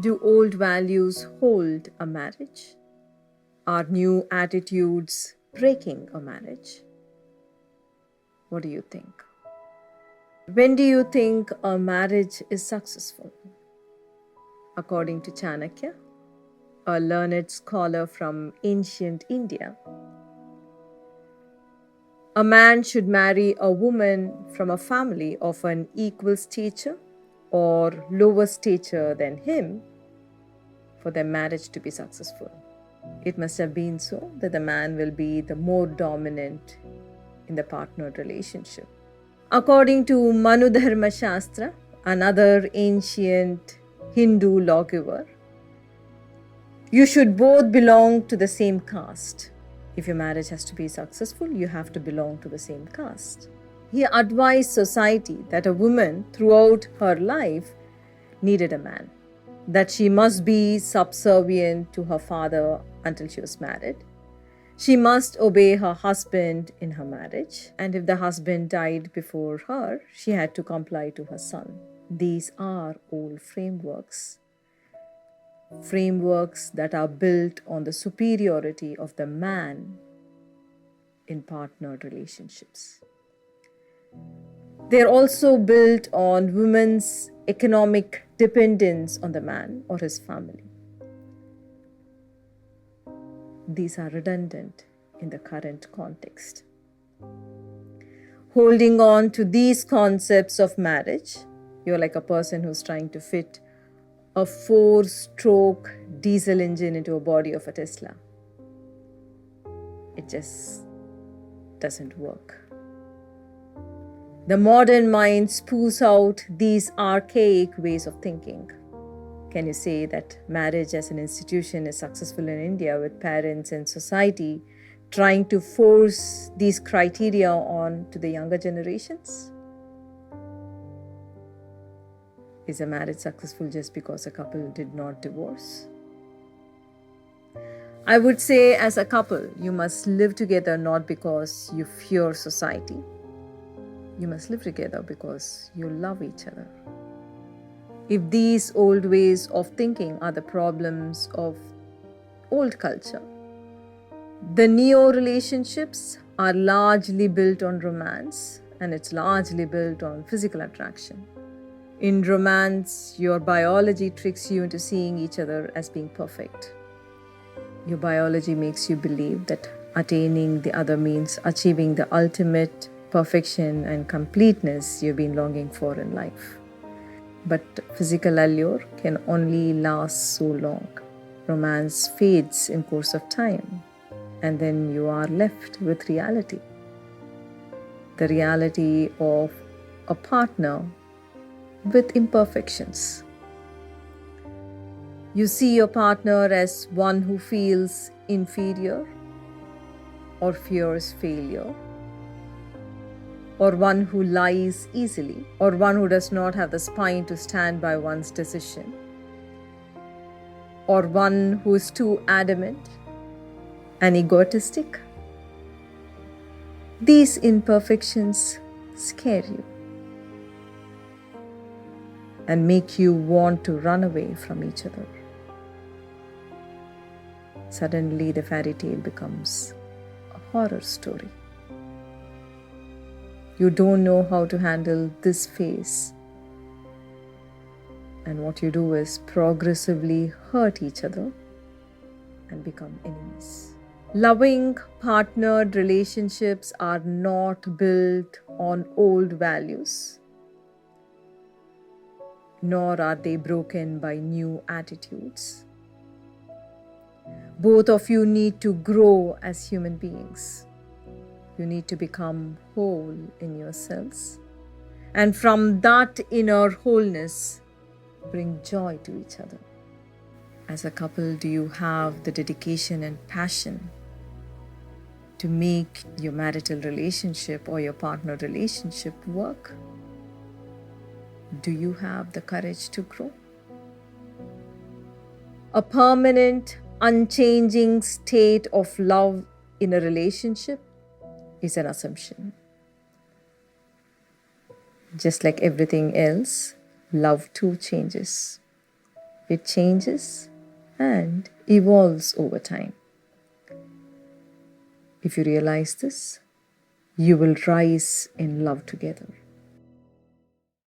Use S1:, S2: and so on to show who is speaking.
S1: Do old values hold a marriage? Are new attitudes breaking a marriage? What do you think? When do you think a marriage is successful? According to Chanakya, a learned scholar from ancient India, a man should marry a woman from a family of an equal stature or lower stature than him for their marriage to be successful. It must have been so that the man will be the more dominant in the partnered relationship. According to Manudharma Shastra, another ancient Hindu lawgiver, you should both belong to the same caste. If your marriage has to be successful, you have to belong to the same caste. He advised society that a woman throughout her life needed a man, that she must be subservient to her father until she was married. She must obey her husband in her marriage, and if the husband died before her, she had to comply to her son. These are all frameworks that are built on the superiority of the man in partnered relationships. They are also built on women's economic dependence on the man or his family. These are redundant in the current context. Holding on to these concepts of marriage, you're like a person who's trying to fit a 4-stroke diesel engine into a body of a Tesla. It just doesn't work. The modern mind spews out these archaic ways of thinking. Can you say that marriage as an institution is successful in India with parents and society trying to force these criteria on to the younger generations? Is a marriage successful just because a couple did not divorce? I would say, as a couple, you must live together not because you fear society. You must live together because you love each other. If these old ways of thinking are the problems of old culture, the neo relationships are largely built on romance, and it's largely built on physical attraction. In romance, your biology tricks you into seeing each other as being perfect. Your biology makes you believe that attaining the other means achieving the ultimate perfection and completeness you've been longing for in life. But physical allure can only last so long. Romance fades in course of time, and then you are left with reality. The reality of a partner with imperfections. You see your partner as one who feels inferior or fears failure, or one who lies easily, or one who does not have the spine to stand by one's decision, or one who is too adamant and egotistic. These imperfections scare you and make you want to run away from each other. Suddenly, the fairy tale becomes a horror story. You don't know how to handle this phase, and what you do is progressively hurt each other and become enemies. Loving partnered relationships are not built on old values, nor are they broken by new attitudes. Both of you need to grow as human beings. You need to become whole in yourselves. And from that inner wholeness, bring joy to each other. As a couple, do you have the dedication and passion to make your marital relationship or your partner relationship work? Do you have the courage to grow? A permanent, unchanging state of love in a relationship is an assumption. Just like everything else, love too changes. It changes and evolves over time. If you realize this, you will rise in love together.